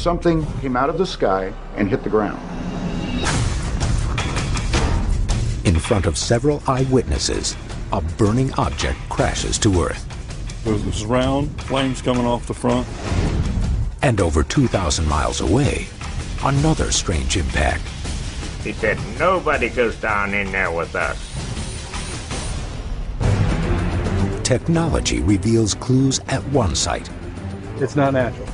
something came out of the sky and hit the ground. In front of several eyewitnesses, a burning object crashes to Earth. There was round flames coming off the front. And over 2,000 miles away, another strange impact. He said, nobody goes down in there with us. Technology reveals clues at one site. It's not natural.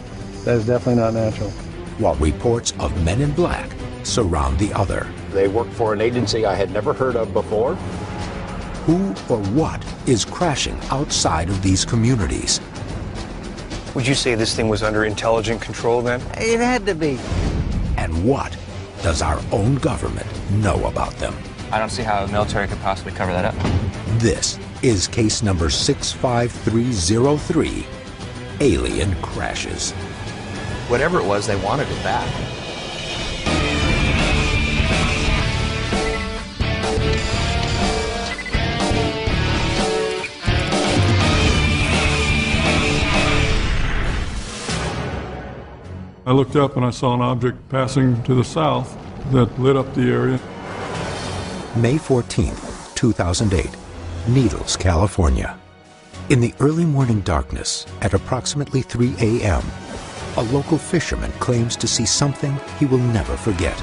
That is definitely not natural. While reports of men in black surround the other. They work for an agency I had never heard of before. Who or what is crashing outside of these communities? Would you say this thing was under intelligent control then? It had to be. And what does our own government know about them? I don't see how the military could possibly cover that up. This is case number 65303, Alien Crashes. Whatever it was, they wanted it back. I looked up and I saw an object passing to the south that lit up the area. May 14, 2008, Needles, California. In the early morning darkness, at approximately 3 a.m., a local fisherman claims to see something he will never forget.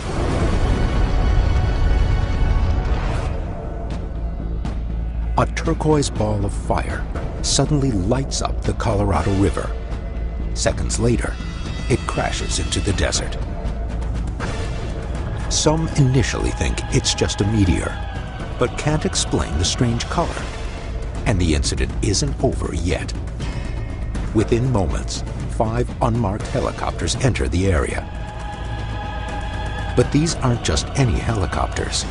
A turquoise ball of fire suddenly lights up the Colorado River. Seconds later, it crashes into the desert. Some initially think it's just a meteor, but can't explain the strange color. And the incident isn't over yet. Within moments, 5 unmarked helicopters enter the area. But these aren't just any helicopters.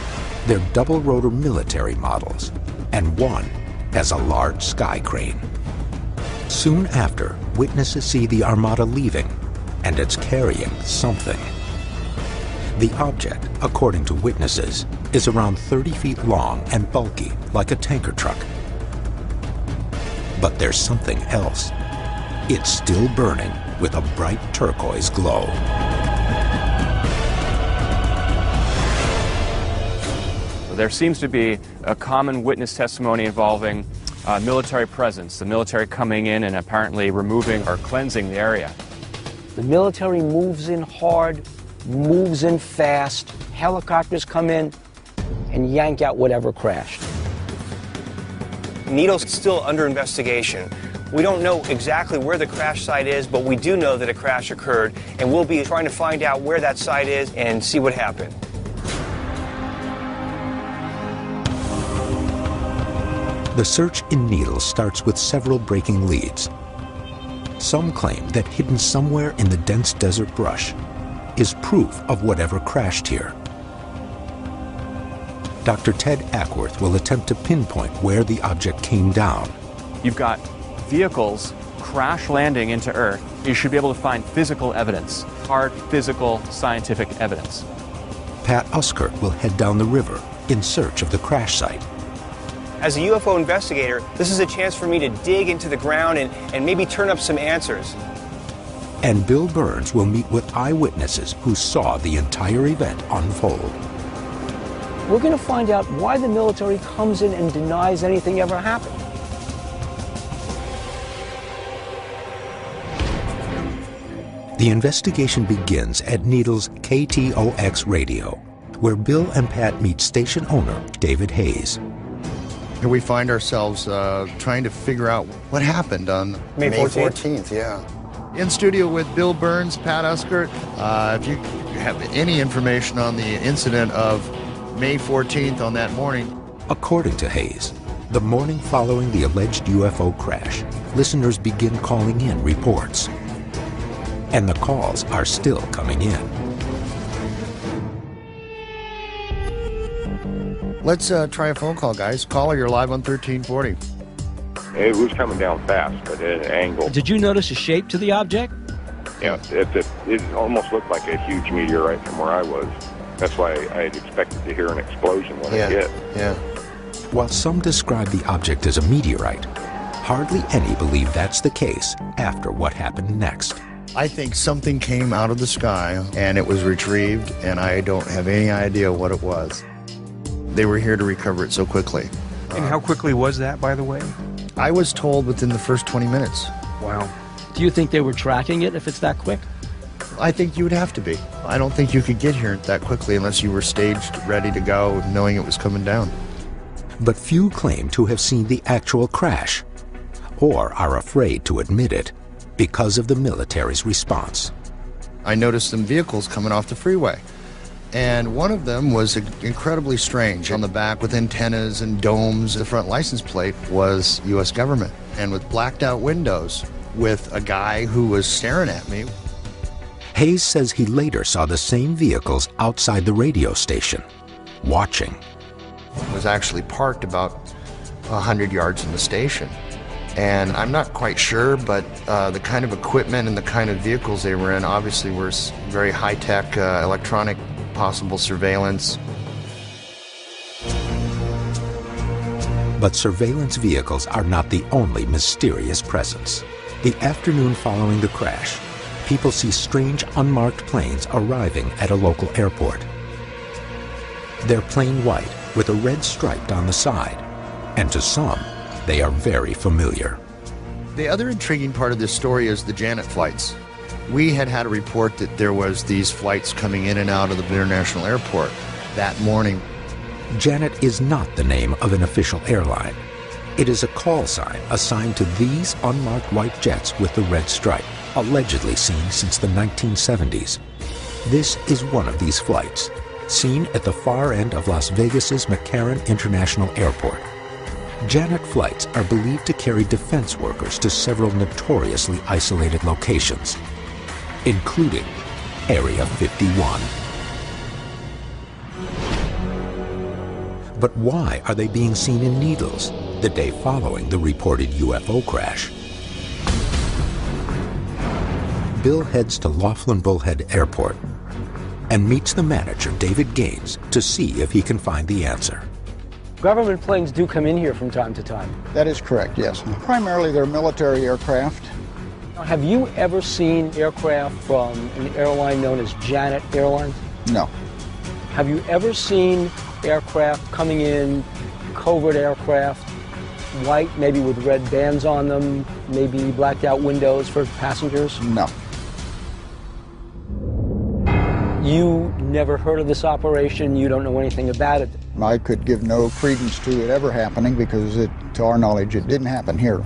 They're double-rotor military models, and one has a large sky crane. Soon after, witnesses see the armada leaving, and it's carrying something. The object, according to witnesses, is around 30 feet long and bulky, like a tanker truck. But there's something else. It's still burning with a bright turquoise glow. There seems to be a common witness testimony involving military presence, the military coming in and apparently removing or cleansing the area. The military moves in hard, moves in fast. Helicopters come in and yank out whatever crashed. Needles is still under investigation. We don't know exactly where the crash site is, but we do know that a crash occurred, and we'll be trying to find out where that site is and see what happened. The search in Needles starts with several breaking leads. Some claim that hidden somewhere in the dense desert brush is proof of whatever crashed here. Dr. Ted Ackworth will attempt to pinpoint where the object came down. You've got vehicles crash landing into Earth. You should be able to find physical evidence, hard physical scientific evidence. Pat Uskert will head down the river in search of the crash site. As a UFO investigator, this is a chance for me to dig into the ground and maybe turn up some answers. And Bill Burns will meet with eyewitnesses who saw the entire event unfold. We're going to find out why the military comes in and denies anything ever happened. The investigation begins at Needles KTOX radio, where Bill and Pat meet station owner David Hayes. Here we find ourselves trying to figure out what happened on May 14th, yeah. In studio with Bill Burns, Pat Uskert. If you have any information on the incident of May 14th on that morning. According to Hayes, the morning following the alleged UFO crash, listeners begin calling in reports. And the calls are still coming in. Let's try a phone call, guys. Caller, you're live on 1340. It was coming down fast, but at an angle. Did you notice a shape to the object? Yeah, it almost looked like a huge meteorite from where I was. That's why I had expected to hear an explosion when it hit. Yeah. While some describe the object as a meteorite, hardly any believe that's the case after what happened next. I think something came out of the sky and it was retrieved, and I don't have any idea what it was. They were here to recover it so quickly. And how quickly was that, by the way? I was told within the first 20 minutes. Wow. Do you think they were tracking it if it's that quick? I think you would have to be. I don't think you could get here that quickly unless you were staged, ready to go, knowing it was coming down. But few claim to have seen the actual crash, or are afraid to admit it because of the military's response. I noticed some vehicles coming off the freeway, and one of them was incredibly strange. On the back with antennas and domes, the front license plate was U.S. government, and with blacked out windows, with a guy who was staring at me. Hayes says he later saw the same vehicles outside the radio station, watching. Was actually parked about 100 yards from the station. And I'm not quite sure, but the kind of equipment and the kind of vehicles they were in obviously were very high-tech, electronic, possible surveillance. But surveillance vehicles are not the only mysterious presence. The afternoon following the crash, people see strange unmarked planes arriving at a local airport. They're plain white with a red stripe down the side, and to some, they are very familiar. The other intriguing part of this story is the Janet flights. We had a report that there was these flights coming in and out of the international airport that morning. Janet is not the name of an official airline. It is a call sign assigned to these unmarked white jets with the red stripe, allegedly seen since the 1970s. This is one of these flights, seen at the far end of Las Vegas's McCarran International Airport. Janet flights are believed to carry defense workers to several notoriously isolated locations, including Area 51. But why are they being seen in Needles the day following the reported UFO crash? Bill heads to Laughlin Bullhead Airport and meets the manager, David Gaines, to see if he can find the answer. Government planes do come in here from time to time. That is correct, yes. Primarily they're military aircraft. Have you ever seen aircraft from an airline known as Janet Airlines? No. Have you ever seen aircraft coming in, covert aircraft, white, maybe with red bands on them, maybe blacked out windows for passengers? No. You never heard of this operation? You don't know anything about it? I could give no credence to it ever happening because, to our knowledge, it didn't happen here.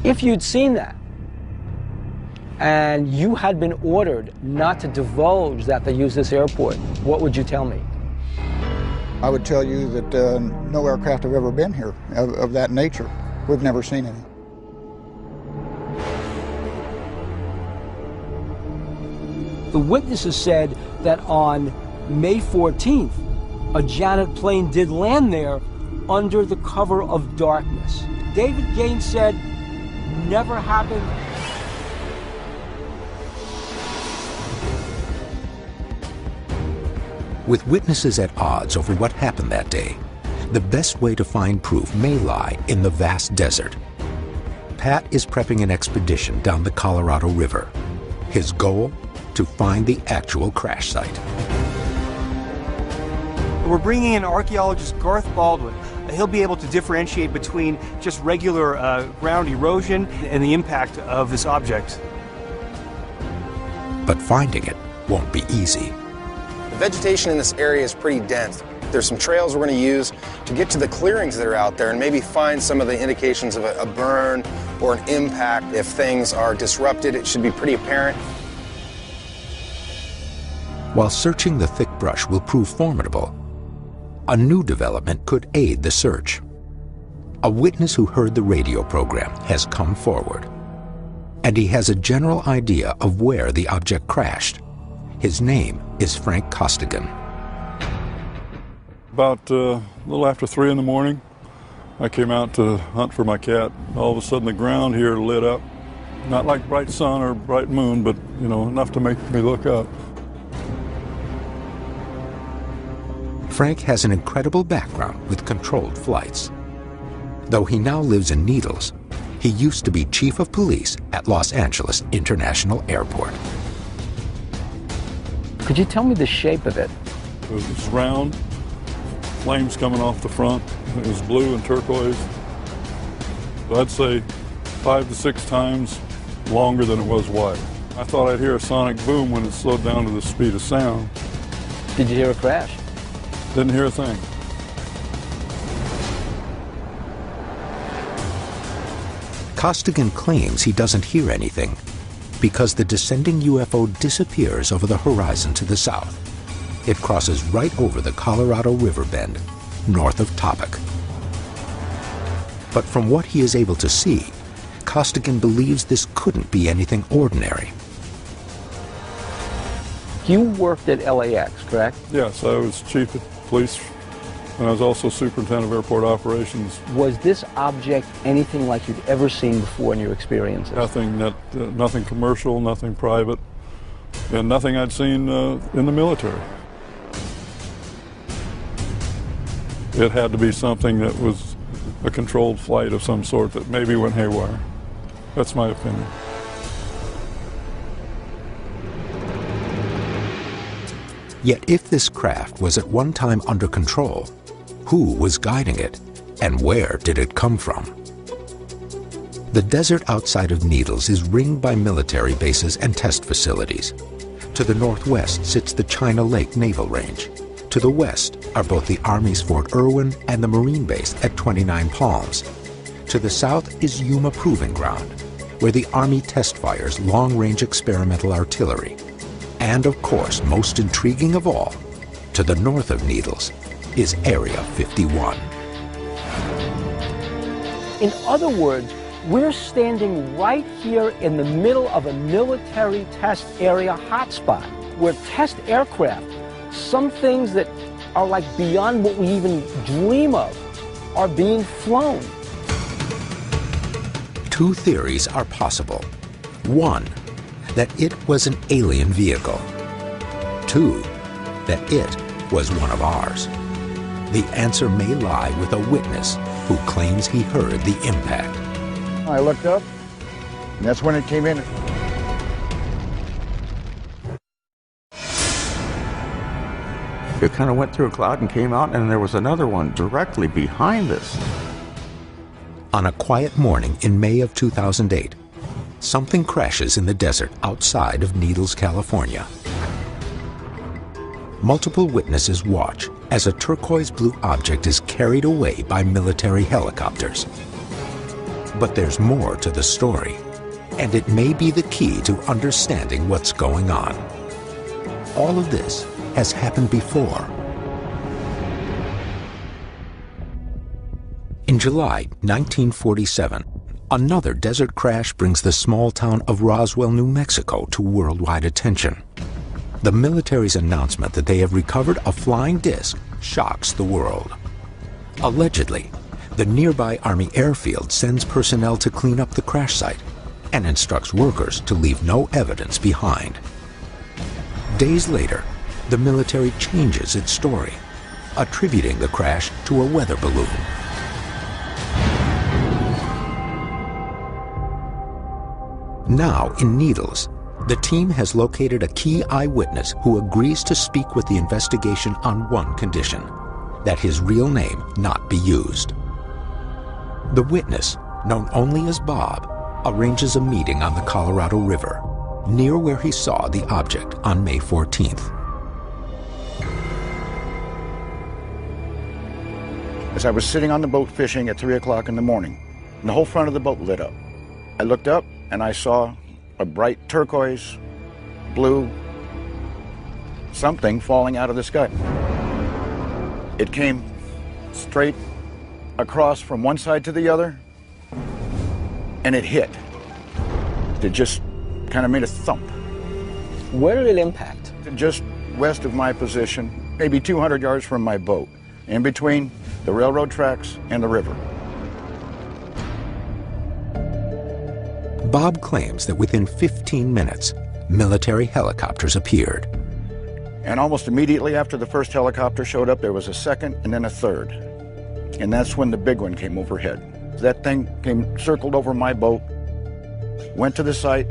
If you'd seen that, and you had been ordered not to divulge that they use this airport, what would you tell me? I would tell you that no aircraft have ever been here of that nature. We've never seen any. The witnesses said that on May 14th, a Janet plane did land there under the cover of darkness. David Gaines said, never happened. With witnesses at odds over what happened that day, the best way to find proof may lie in the vast desert. Pat is prepping an expedition down the Colorado River. His goal? To find the actual crash site. We're bringing in archaeologist Garth Baldwin. He'll be able to differentiate between just regular ground erosion and the impact of this object. But finding it won't be easy. The vegetation in this area is pretty dense. There's some trails we're going to use to get to the clearings that are out there and maybe find some of the indications of a burn or an impact. If things are disrupted, it should be pretty apparent. While searching the thick brush will prove formidable, a new development could aid the search. A witness who heard the radio program has come forward, and he has a general idea of where the object crashed. His name is Frank Costigan. About a little after 3 in the morning, I came out to hunt for my cat. All of a sudden the ground here lit up. Not like bright sun or bright moon, but enough to make me look up. Frank has an incredible background with controlled flights. Though he now lives in Needles, He used to be chief of police at Los Angeles International Airport. Could you tell me the shape of it? It was round, flames coming off the front. It was blue and turquoise. So I'd say 5 to 6 times longer than it was wide. I thought I'd hear a sonic boom when it slowed down to the speed of sound. Did you hear a crash? Didn't hear a thing. Costigan claims he doesn't hear anything because the descending UFO disappears over the horizon to the south. It crosses right over the Colorado River bend, north of Topic. But from what he is able to see, Costigan believes this couldn't be anything ordinary. You worked at LAX, correct? Yes, I was chief of police, and I was also superintendent of airport operations. Was this object anything like you'd ever seen before in your experiences? Nothing commercial, nothing private, and nothing I'd seen in the military. It had to be something that was a controlled flight of some sort that maybe went haywire. That's my opinion. Yet if this craft was at one time under control, who was guiding it, and where did it come from? The desert outside of Needles is ringed by military bases and test facilities. To the northwest sits the China Lake Naval Range. To the west are both the Army's Fort Irwin and the Marine Base at 29 Palms. To the south is Yuma Proving Ground, where the Army test fires long-range experimental artillery. And of course, most intriguing of all, to the north of Needles is Area 51. In other words, we're standing right here in the middle of a military test area hotspot where test aircraft, some things that are like beyond what we even dream of, are being flown. 2 theories are possible. 1, that it was an alien vehicle. 2, that it was one of ours. The answer may lie with a witness who claims he heard the impact. I looked up, and that's when it came in. It kind of went through a cloud and came out, and there was another one directly behind us. On a quiet morning in May of 2008, something crashes in the desert outside of Needles, California. Multiple witnesses watch as a turquoise blue object is carried away by military helicopters. But there's more to the story, and it may be the key to understanding what's going on. All of this has happened before. In July 1947, another desert crash brings the small town of Roswell, New Mexico to worldwide attention. The military's announcement that they have recovered a flying disc shocks the world. Allegedly, the nearby Army airfield sends personnel to clean up the crash site and instructs workers to leave no evidence behind. Days later, the military changes its story, attributing the crash to a weather balloon. Now, in Needles, the team has located a key eyewitness who agrees to speak with the investigation on one condition: that his real name not be used. The witness, known only as Bob, arranges a meeting on the Colorado River, near where he saw the object on May 14th. As I was sitting on the boat fishing at 3 o'clock in the morning, and the whole front of the boat lit up. I looked up and I saw a bright turquoise, blue, something falling out of the sky. It came straight across from one side to the other, and it hit. It just kind of made a thump. Where did it impact? Just west of my position, maybe 200 yards from my boat, in between the railroad tracks and the river. Bob claims that within 15 minutes, military helicopters appeared. And almost immediately after the first helicopter showed up, there was a second and then a third. And that's when the big one came overhead. That thing circled over my boat, went to the site,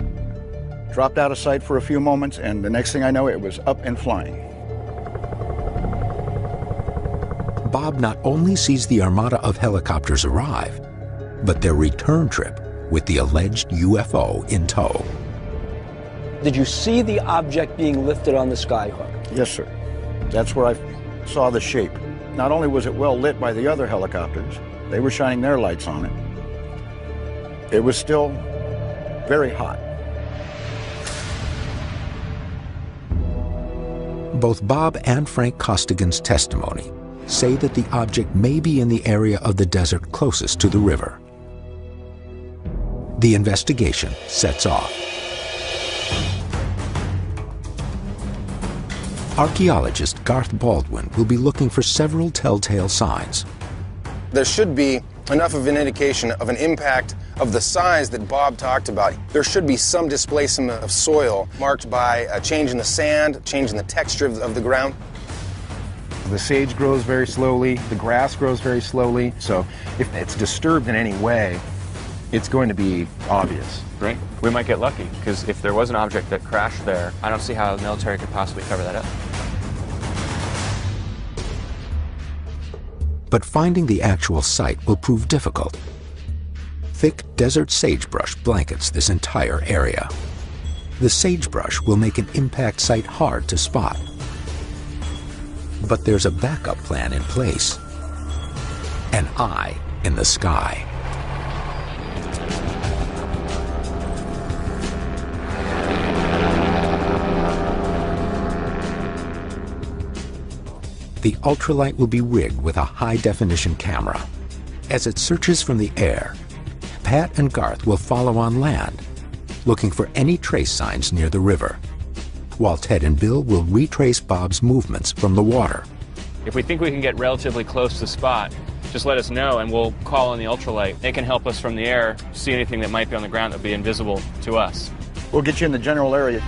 dropped out of sight for a few moments, and the next thing I know, it was up and flying. Bob not only sees the armada of helicopters arrive, but their return trip with the alleged UFO in tow. Did you see the object being lifted on the skyhook? Yes, sir. That's where I saw the shape. Not only was it well lit by the other helicopters, they were shining their lights on it. It was still very hot. Both Bob and Frank Costigan's testimony say that the object may be in the area of the desert closest to the river. The investigation sets off. Archaeologist Garth Baldwin will be looking for several telltale signs. There should be enough of an indication of an impact of the size that Bob talked about. There should be some displacement of soil marked by a change in the sand, change in the texture of the ground. The sage grows very slowly, the grass grows very slowly, so if it's disturbed in any way, it's going to be obvious. Right. We might get lucky, because if there was an object that crashed there, I don't see how the military could possibly cover that up. But finding the actual site will prove difficult. Thick desert sagebrush blankets this entire area. The sagebrush will make an impact site hard to spot. But there's a backup plan in place. An eye in the sky. The ultralight will be rigged with a high-definition camera. As it searches from the air, Pat and Garth will follow on land, looking for any trace signs near the river, while Ted and Bill will retrace Bob's movements from the water. If we think we can get relatively close to the spot, just let us know and we'll call on the ultralight. They can help us from the air see anything that might be on the ground that would be invisible to us. We'll get you in the general area.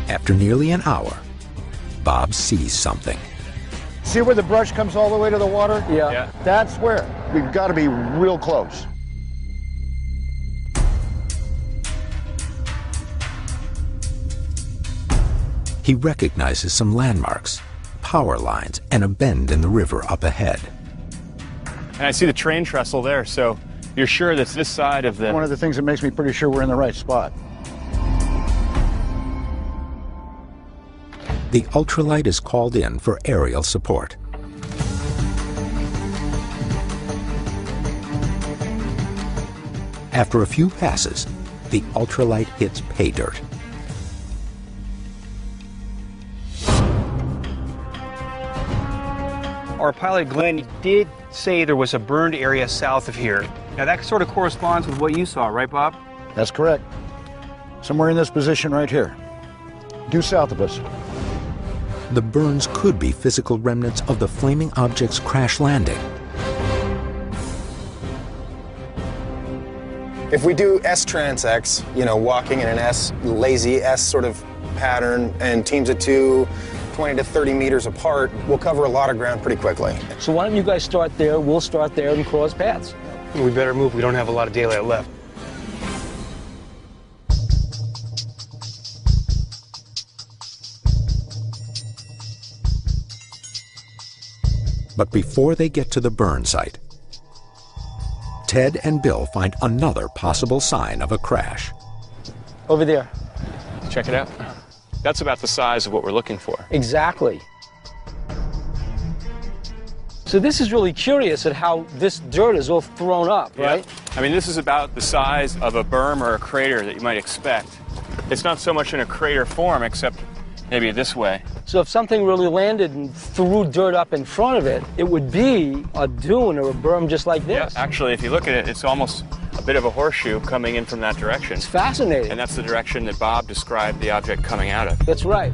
After nearly an hour, Bob sees something. See where the brush comes all the way to the water? Yeah. That's where. We've got to be real close. He recognizes some landmarks, power lines, and a bend in the river up ahead. And I see the train trestle there, so you're sure that's this side of the... One of the things that makes me pretty sure we're in the right spot. The ultralight is called in for aerial support. After a few passes, the ultralight hits pay dirt. Our pilot, Glenn, did say there was a burned area south of here. Now that sort of corresponds with what you saw, right, Bob? That's correct. Somewhere in this position right here, due south of us. The burns could be physical remnants of the flaming object's crash landing. If we do S transects, you know, walking in an S, lazy S sort of pattern, and teams of two, 20 to 30 meters apart, we'll cover a lot of ground pretty quickly. So why don't you guys start there, we'll start there and cross paths. We better move, we don't have a lot of daylight left. But before they get to the burn site, Ted and Bill find another possible sign of a crash. Over there. Check it out. That's about the size of what we're looking for. Exactly. So this is really curious at how this dirt is all thrown up, right? I mean, this is about the size of a berm or a crater that you might expect. It's not so much in a crater form, except maybe this way. So if something really landed and threw dirt up in front of it, it would be a dune or a berm just like this. Yeah, actually, if you look at it, it's almost a bit of a horseshoe coming in from that direction. It's fascinating. And that's the direction that Bob described the object coming out of. That's right.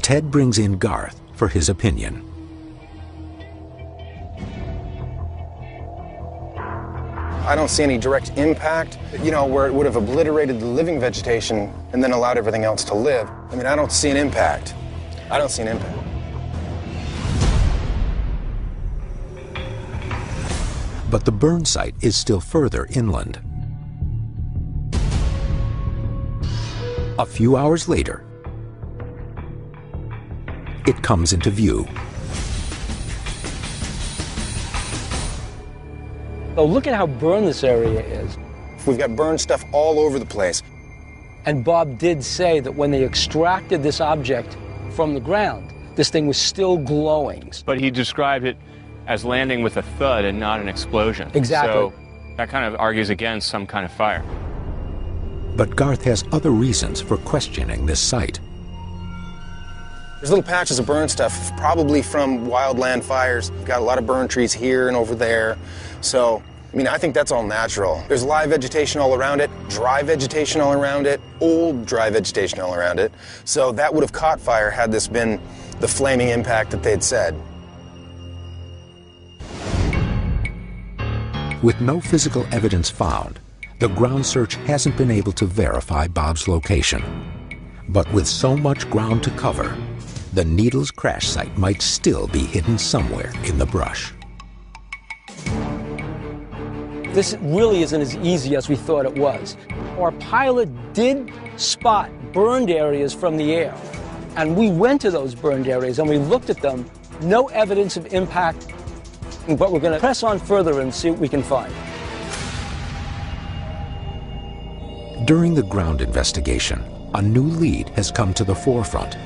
Ted brings in Garth for his opinion. I don't see any direct impact, you know, where it would have obliterated the living vegetation and then allowed everything else to live. I mean, I don't see an impact. I don't see an impact. But the burn site is still further inland. A few hours later, it comes into view. So look at how burned this area is. We've got burned stuff all over the place. And Bob did say that when they extracted this object from the ground, this thing was still glowing. But he described it as landing with a thud and not an explosion. Exactly. So that kind of argues against some kind of fire. But Garth has other reasons for questioning this site. There's little patches of burn stuff, probably from wildland fires. Got a lot of burn trees here and over there. So, I mean, I think that's all natural. There's live vegetation all around it, dry vegetation all around it, old dry vegetation all around it. So that would have caught fire had this been the flaming impact that they'd said. With no physical evidence found, the ground search hasn't been able to verify Bob's location. But with so much ground to cover, the Needles crash site might still be hidden somewhere in the brush. This really isn't as easy as we thought it was. Our pilot did spot burned areas from the air, and we went to those burned areas and we looked at them. No evidence of impact, but we're going to press on further and see what we can find. During the ground investigation, a new lead has come to the forefront.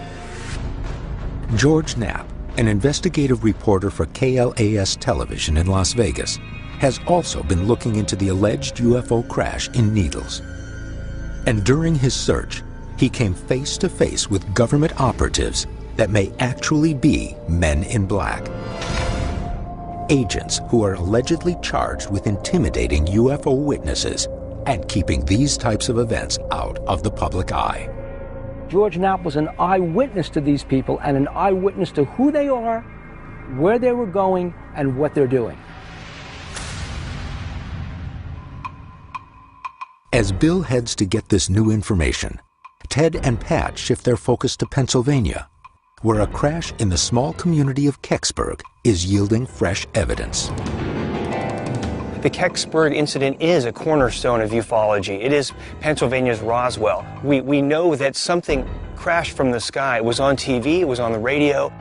George Knapp, an investigative reporter for KLAS television in Las Vegas, has also been looking into the alleged UFO crash in Needles. And during his search, he came face to face with government operatives that may actually be men in black. Agents who are allegedly charged with intimidating UFO witnesses and keeping these types of events out of the public eye. George Knapp was an eyewitness to these people and an eyewitness to who they are, where they were going, and what they're doing. As Bill heads to get this new information, Ted and Pat shift their focus to Pennsylvania, where a crash in the small community of Kecksburg is yielding fresh evidence. The Kecksburg incident is a cornerstone of ufology. It is Pennsylvania's Roswell. We know that something crashed from the sky. It was on TV, it was on the radio.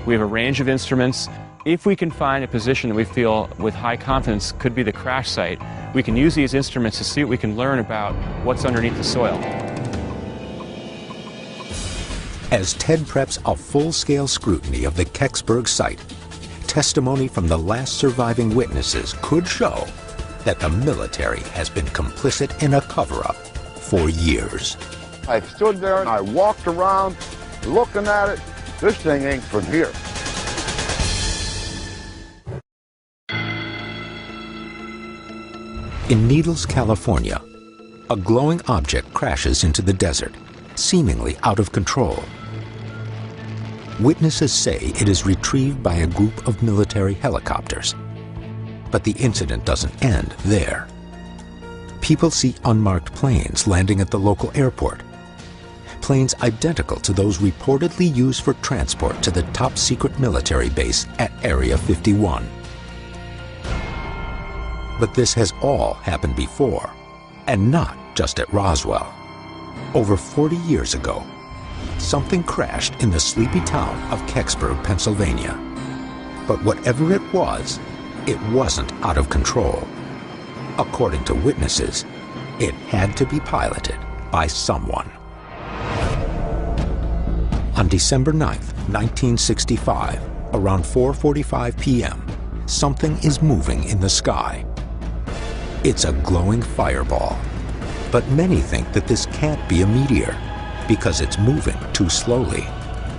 We have a range of instruments. If we can find a position that we feel with high confidence could be the crash site, we can use these instruments to see what we can learn about what's underneath the soil. As Ted preps a full-scale scrutiny of the Kecksburg site, testimony from the last surviving witnesses could show that the military has been complicit in a cover-up for years. I stood there and I walked around looking at it. This thing ain't from here. In Needles, California, a glowing object crashes into the desert, seemingly out of control. Witnesses say it is retrieved by a group of military helicopters. But the incident doesn't end there. People see unmarked planes landing at the local airport. Planes identical to those reportedly used for transport to the top-secret military base at Area 51. But this has all happened before, and not just at Roswell. Over 40 years ago, something crashed in the sleepy town of Kecksburg, Pennsylvania. But whatever it wasn't out of control. According to witnesses, it had to be piloted by someone. On December 9th, 1965, around 4:45 p.m., something is moving in the sky. It's a glowing fireball, but many think that this can't be a meteor because it's moving too slowly.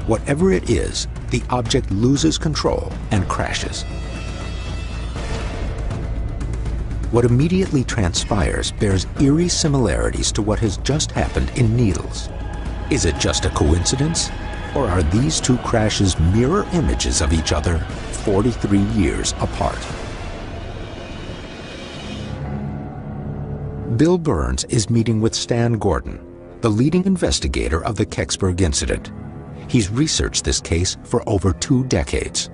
Whatever it is, the object loses control and crashes. What immediately transpires bears eerie similarities to what has just happened in Needles. Is it just a coincidence, or are these two crashes mirror images of each other 43 years apart? Bill Burns is meeting with Stan Gordon, the leading investigator of the Kecksburg incident. He's researched this case for over 2 decades.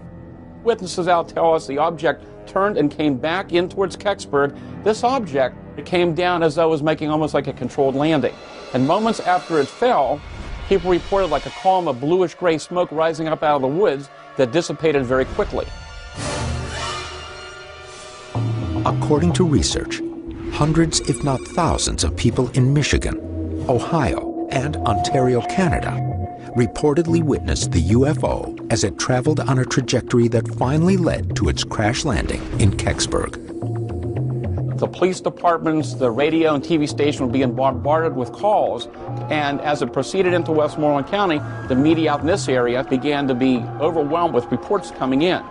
Witnesses out tell us the object turned and came back in towards Kecksburg. This object, it came down as though it was making almost like a controlled landing. And moments after it fell, people reported like a column of bluish-gray smoke rising up out of the woods that dissipated very quickly. According to research, hundreds, if not thousands, of people in Michigan, Ohio, and Ontario, Canada, reportedly witnessed the UFO as it traveled on a trajectory that finally led to its crash landing in Kecksburg. The police departments, the radio and TV station were being bombarded with calls, and as it proceeded into Westmoreland County, the media out in this area began to be overwhelmed with reports coming in.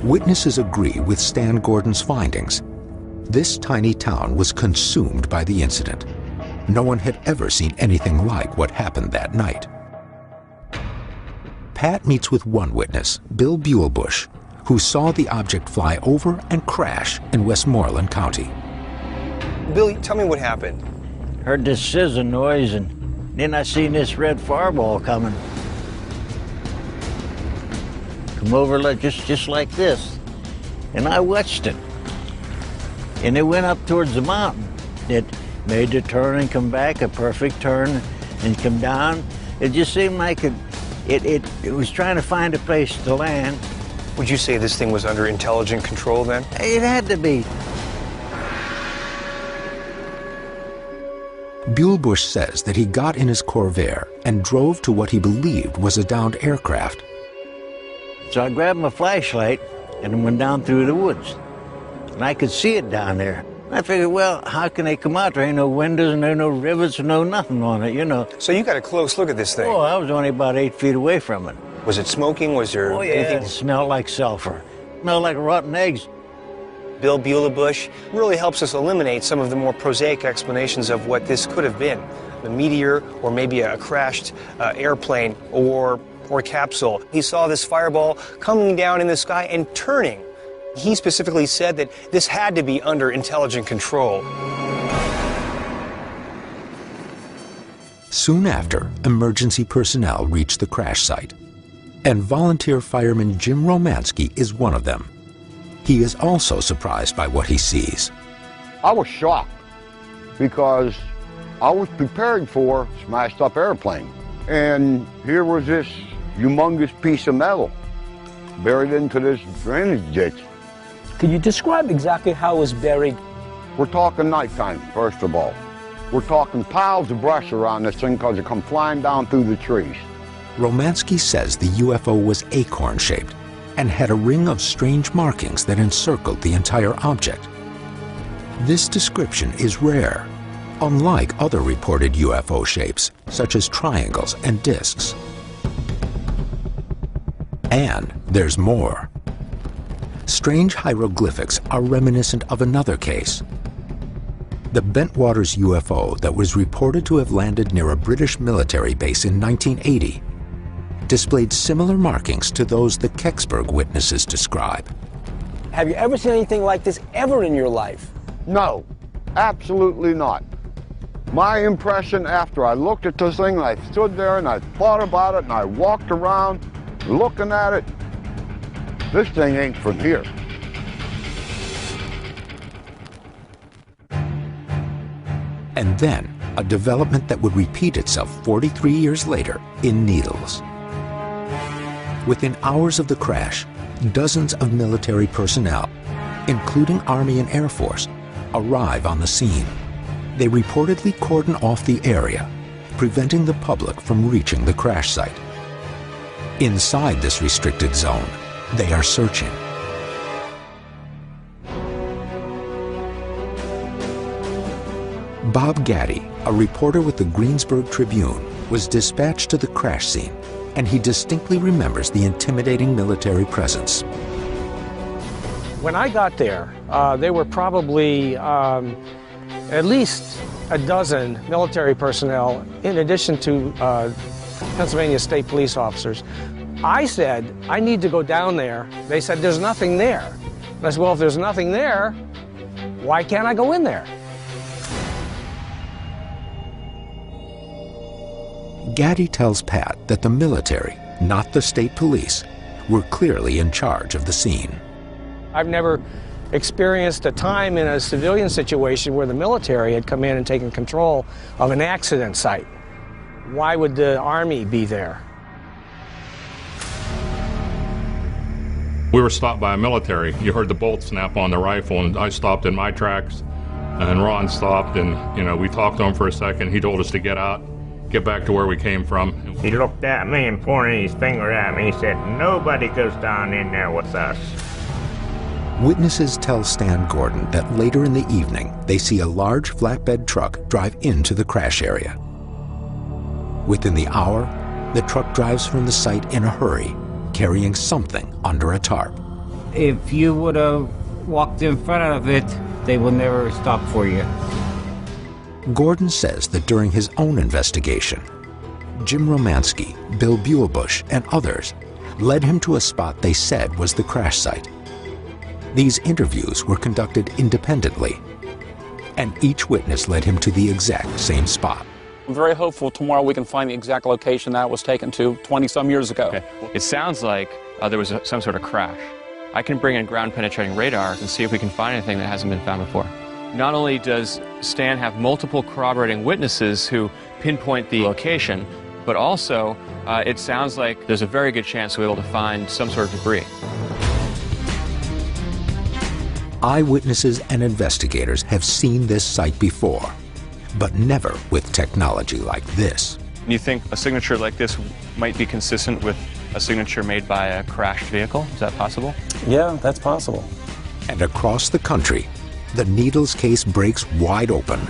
Witnesses agree with Stan Gordon's findings. This tiny town was consumed by the incident. No one had ever seen anything like what happened that night. Pat meets with one witness, Bill Buellbush, who saw the object fly over and crash in Westmoreland County. Bill, tell me what happened. Heard this sizzling noise, and then I seen this red fireball coming. Come over like just like this, and I watched it. And it went up towards the mountain. It made the turn and come back, a perfect turn, and come down. It just seemed like it was trying to find a place to land. Would you say this thing was under intelligent control then? It had to be. Buellbush says that he got in his Corvair and drove to what he believed was a downed aircraft. So I grabbed my flashlight and went down through the woods. And I could see it down there. I figured, well, how can they come out? There ain't no windows and there ain't no rivets and no nothing on it, you know. So you got a close look at this thing? Oh, I was only about 8 feet away from it. Was it smoking? Was there anything? It smelled like sulfur. It smelled like rotten eggs. Bill Buellbush really helps us eliminate some of the more prosaic explanations of what this could have been. A meteor, or maybe a crashed airplane, or capsule. He saw this fireball coming down in the sky and turning. He specifically said that this had to be under intelligent control. Soon after, emergency personnel reached the crash site, and volunteer fireman Jim Romansky is one of them. He is also surprised by what he sees. I was shocked because I was prepared for a smashed up airplane. And here was this humongous piece of metal buried into this drainage ditch. Could you describe exactly how it was buried? We're talking nighttime, first of all. We're talking piles of brush around this thing because it come flying down through the trees. Romansky says the UFO was acorn-shaped and had a ring of strange markings that encircled the entire object. This description is rare, unlike other reported UFO shapes, such as triangles and discs. And there's more. Strange hieroglyphics are reminiscent of another case. The Bentwaters UFO that was reported to have landed near a British military base in 1980 displayed similar markings to those the Kecksburg witnesses describe. Have you ever seen anything like this ever in your life? No, absolutely not. My impression after I looked at this thing, I stood there and I thought about it and I walked around looking at it, this thing ain't from here. And then, a development that would repeat itself 43 years later in Needles. Within hours of the crash, dozens of military personnel, including Army and Air Force, arrive on the scene. They reportedly cordon off the area, preventing the public from reaching the crash site. Inside this restricted zone, they are searching. Bob Gaddy, a reporter with the Greensburg Tribune, was dispatched to the crash scene, and he distinctly remembers the intimidating military presence. When I got there, there were probably at least a dozen military personnel, in addition to Pennsylvania State Police officers. I said, I need to go down there. They said, there's nothing there. I said, well, if there's nothing there, why can't I go in there? Gaddy tells Pat that the military, not the state police, were clearly in charge of the scene. I've never experienced a time in a civilian situation where the military had come in and taken control of an accident site. Why would the Army be there? We were stopped by a military. You heard the bolt snap on the rifle, and I stopped in my tracks, and Ron stopped, and we talked to him for a second. He told us to get out, get back to where we came from. He looked at me and pointed his finger at me. He said, "Nobody goes down in there with us." Witnesses tell Stan Gordon that later in the evening, they see a large flatbed truck drive into the crash area. Within the hour, the truck drives from the site in a hurry, carrying something under a tarp. If you would have walked in front of it, they would never stop for you. Gordon says that during his own investigation, Jim Romansky, Bill Buellbush, and others led him to a spot they said was the crash site. These interviews were conducted independently, and each witness led him to the exact same spot. I'm very hopeful tomorrow we can find the exact location that was taken to 20-some years ago. Okay. It sounds like there was some sort of crash. I can bring in ground-penetrating radar and see if we can find anything that hasn't been found before. Not only does Stan have multiple corroborating witnesses who pinpoint the location, but also it sounds like there's a very good chance we'll be able to find some sort of debris. Eyewitnesses and investigators have seen this site before, but never with technology like this. You think a signature like this might be consistent with a signature made by a crashed vehicle? Is that possible? Yeah, that's possible. And across the country, the Needles case breaks wide open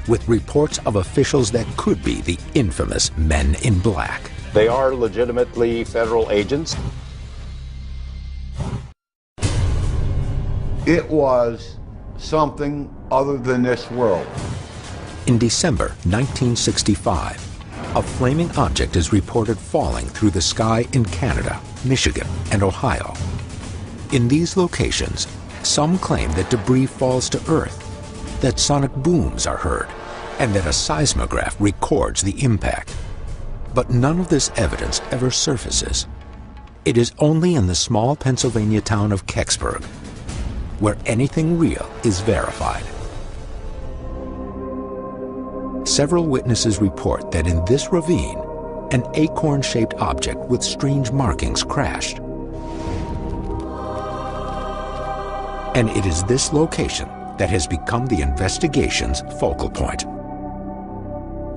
with reports of officials that could be the infamous Men in Black. They are legitimately federal agents. It was something other than this world. In December 1965, a flaming object is reported falling through the sky in Canada, Michigan, and Ohio. In these locations, some claim that debris falls to Earth, that sonic booms are heard, and that a seismograph records the impact. But none of this evidence ever surfaces. It is only in the small Pennsylvania town of Kecksburg where anything real is verified. Several witnesses report that in this ravine, an acorn-shaped object with strange markings crashed. And it is this location that has become the investigation's focal point.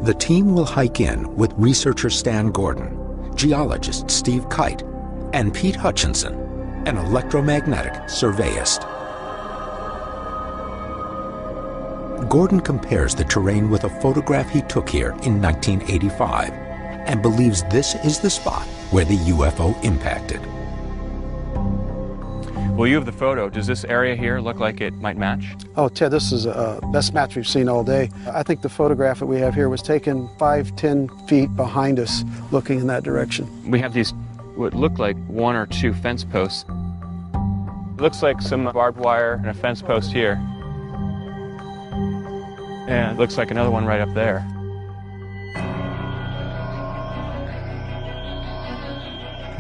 The team will hike in with researcher Stan Gordon, geologist Steve Kite, and Pete Hutchinson, an electromagnetic surveyist. Gordon compares the terrain with a photograph he took here in 1985 and believes this is the spot where the UFO impacted. Well, you have the photo. Does this area here look like it might match? Oh, Ted, this is the best match we've seen all day. I think the photograph that we have here was taken 5-10 feet behind us, looking in that direction. We have these, what look like 1 or 2 fence posts. It looks like some barbed wire and a fence post here. And it looks like another one right up there.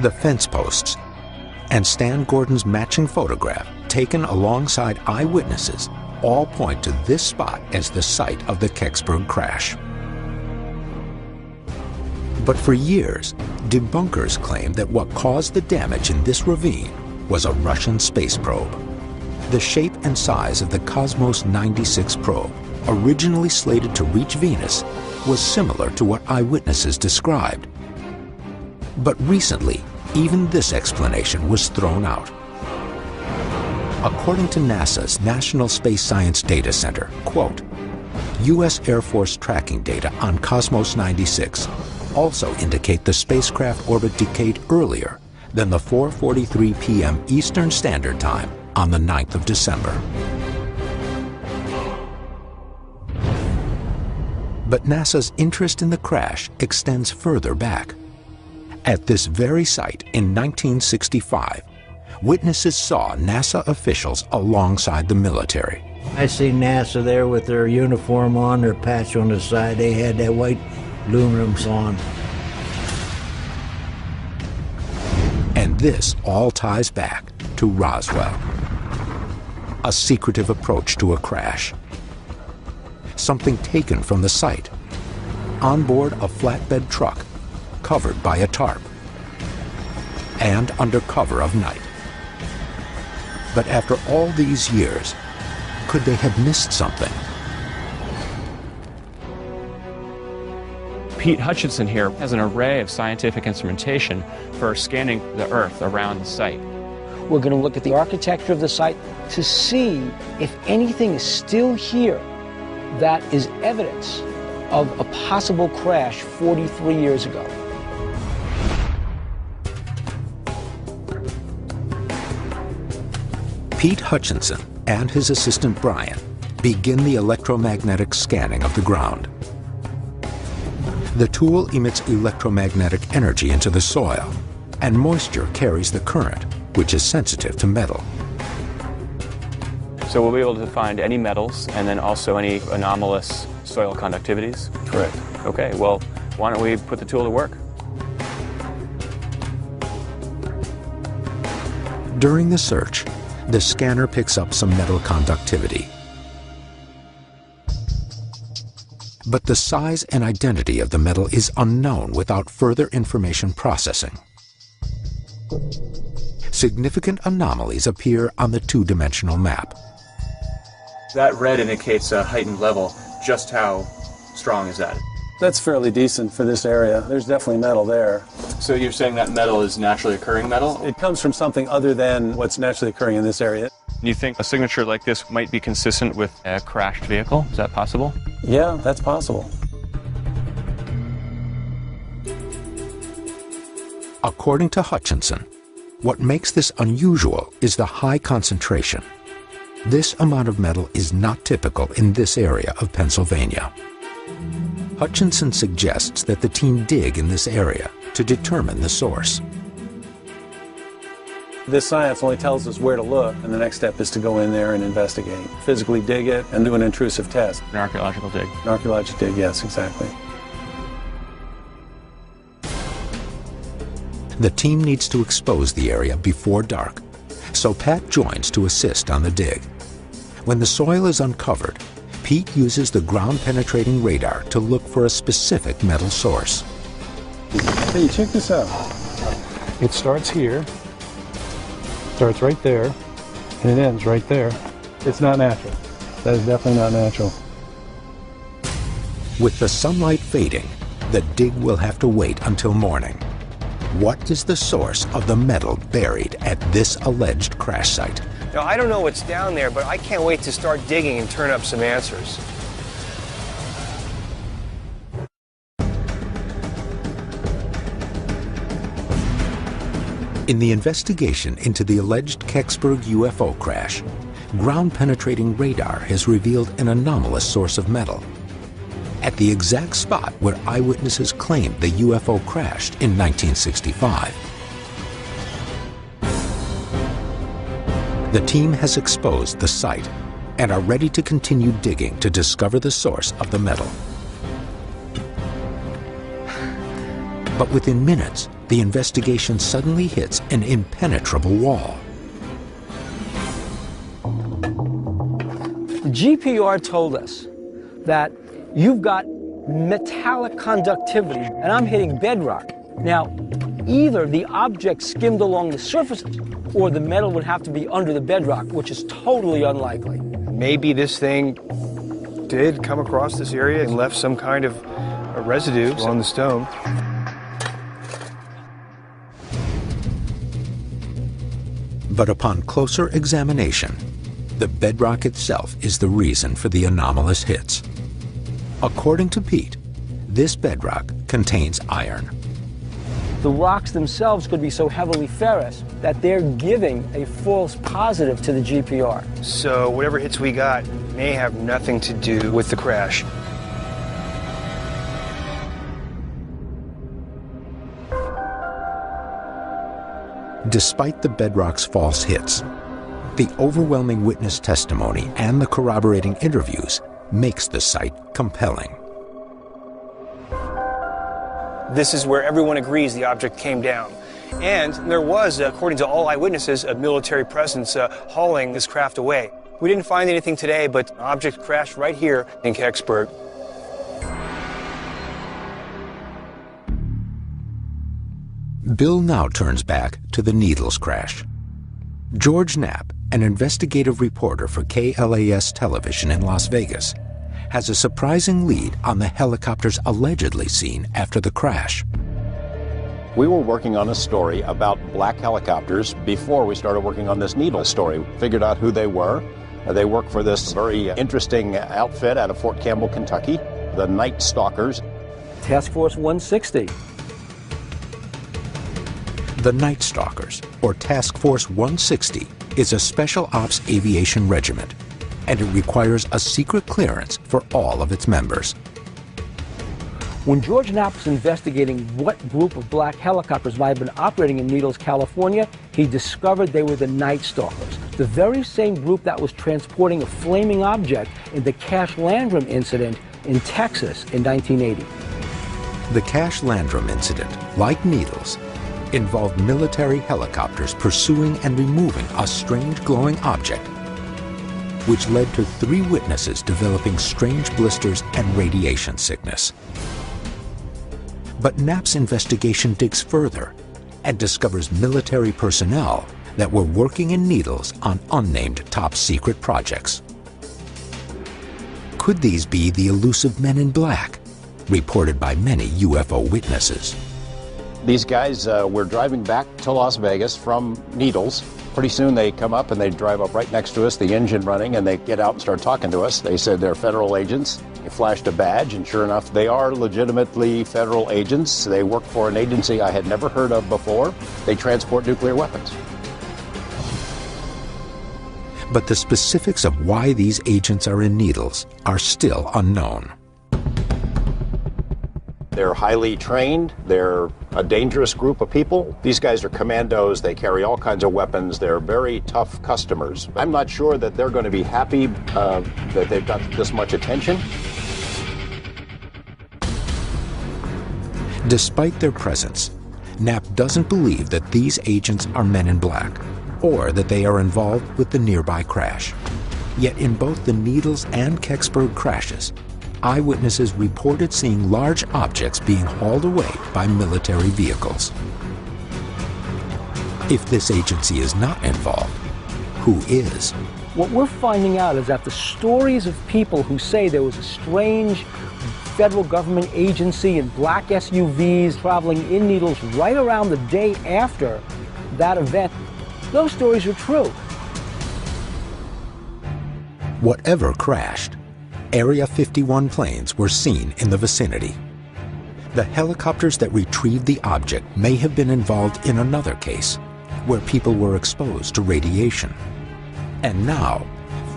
The fence posts and Stan Gordon's matching photograph, taken alongside eyewitnesses, all point to this spot as the site of the Kecksburg crash. But for years, debunkers claimed that what caused the damage in this ravine was a Russian space probe. The shape and size of the Cosmos 96 probe, originally slated to reach Venus, was similar to what eyewitnesses described. But recently, even this explanation was thrown out. According to NASA's National Space Science Data Center, quote, U.S. Air Force tracking data on Cosmos 96 also indicate the spacecraft orbit decayed earlier than the 4:43 p.m. Eastern Standard Time on the 9th of December. But NASA's interest in the crash extends further back. At this very site in 1965, witnesses saw NASA officials alongside the military. I see NASA there with their uniform on, their patch on the side. They had that white aluminums on. And this all ties back to Roswell. A secretive approach to a crash. Something taken from the site, on board a flatbed truck, covered by a tarp, and under cover of night. But after all these years, could they have missed something? Pete Hutchinson here has an array of scientific instrumentation for scanning the Earth around the site. We're going to look at the architecture of the site to see if anything is still here that is evidence of a possible crash 43 years ago. Pete Hutchinson and his assistant Brian begin the electromagnetic scanning of the ground. The tool emits electromagnetic energy into the soil, and moisture carries the current, which is sensitive to metal. So we'll be able to find any metals and then also any anomalous soil conductivities? Correct. Okay, well, why don't we put the tool to work? During the search, the scanner picks up some metal conductivity. But the size and identity of the metal is unknown without further information processing. Significant anomalies appear on the two-dimensional map. That red indicates a heightened level. Just how strong is that? That's fairly decent for this area. There's definitely metal there. So you're saying that metal is naturally occurring metal? It comes from something other than what's naturally occurring in this area. You think a signature like this might be consistent with a crashed vehicle? Is that possible? Yeah, that's possible. According to Hutchinson, what makes this unusual is the high concentration. This amount of metal is not typical in this area of Pennsylvania. Hutchinson suggests that the team dig in this area to determine the source. This science only tells us where to look, and the next step is to go in there and investigate. Physically dig it and do an intrusive test. An archaeological dig. An archaeological dig, yes, exactly. The team needs to expose the area before dark, so Pat joins to assist on the dig. When the soil is uncovered, Pete uses the ground-penetrating radar to look for a specific metal source. Hey, check this out. It starts here, starts right there, and it ends right there. It's not natural. That is definitely not natural. With the sunlight fading, the dig will have to wait until morning. What is the source of the metal buried at this alleged crash site? Now, I don't know what's down there, but I can't wait to start digging and turn up some answers. In the investigation into the alleged Kecksburg UFO crash, ground-penetrating radar has revealed an anomalous source of metal at the exact spot where eyewitnesses claimed the UFO crashed in 1965. The team has exposed the site and are ready to continue digging to discover the source of the metal. But within minutes, the investigation suddenly hits an impenetrable wall. The GPR told us that you've got metallic conductivity, and I'm hitting bedrock. Now, either the object skimmed along the surface, or the metal would have to be under the bedrock, which is totally unlikely. Maybe this thing did come across this area and left some kind of a residue on the stone. But upon closer examination, the bedrock itself is the reason for the anomalous hits. According to Pete, this bedrock contains iron. The rocks themselves could be so heavily ferrous that they're giving a false positive to the GPR. So whatever hits we got may have nothing to do with the crash. Despite the bedrock's false hits, the overwhelming witness testimony and the corroborating interviews makes the site compelling. This is where everyone agrees the object came down. And there was, according to all eyewitnesses, a military presence hauling this craft away. We didn't find anything today, but an object crashed right here in Kecksburg. Bill now turns back to the Needles crash. George Knapp, an investigative reporter for KLAS television in Las Vegas, has a surprising lead on the helicopters allegedly seen after the crash. We were working on a story about black helicopters before we started working on this Needles story. Figured out who they were. They work for this very interesting outfit out of Fort Campbell, Kentucky, the Night Stalkers. Task Force 160. The Night Stalkers, or Task Force 160, is a special ops aviation regiment, and it requires a secret clearance for all of its members. When George Knapp was investigating what group of black helicopters might have been operating in Needles, California, he discovered they were the Night Stalkers, the very same group that was transporting a flaming object in the Cash Landrum incident in Texas in 1980. The Cash Landrum incident, like Needles, involved military helicopters pursuing and removing a strange glowing object, which led to 3 witnesses developing strange blisters and radiation sickness. But Knapp's investigation digs further and discovers military personnel that were working in Needles on unnamed top-secret projects. Could these be the elusive men in black, reported by many UFO witnesses? These guys were driving back to Las Vegas from Needles. Pretty soon they come up and they drive up right next to us, the engine running, and they get out and start talking to us. They said they're federal agents. They flashed a badge, and sure enough, they are legitimately federal agents. They work for an agency I had never heard of before. They transport nuclear weapons. But the specifics of why these agents are in Needles are still unknown. They're highly trained. They're a dangerous group of people. These guys are commandos. They carry all kinds of weapons. They're very tough customers. I'm not sure that they're going to be happy that they've got this much attention. Despite their presence, Knapp doesn't believe that these agents are men in black or that they are involved with the nearby crash. Yet in both the Needles and Kecksburg crashes, eyewitnesses reported seeing large objects being hauled away by military vehicles. If this agency is not involved, who is? What we're finding out is that the stories of people who say there was a strange federal government agency in black SUVs traveling in Needles right around the day after that event, those stories are true. Whatever crashed, Area 51 planes were seen in the vicinity. The helicopters that retrieved the object may have been involved in another case, where people were exposed to radiation. And now,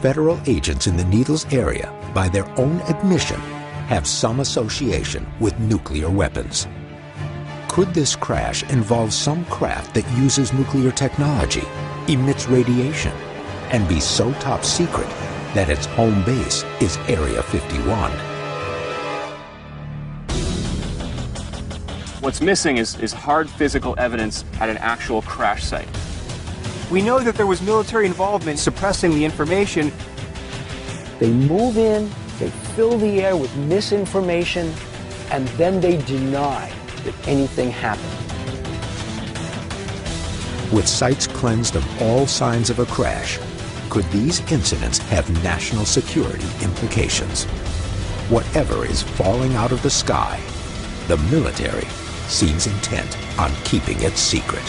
federal agents in the Needles area, by their own admission, have some association with nuclear weapons. Could this crash involve some craft that uses nuclear technology, emits radiation, and be so top secret that its home base is Area 51? What's missing is hard physical evidence at an actual crash site. We know that there was military involvement suppressing the information. They move in, they fill the air with misinformation, and then they deny that anything happened. With sites cleansed of all signs of a crash, could these incidents have national security implications? Whatever is falling out of the sky, the military seems intent on keeping it secret.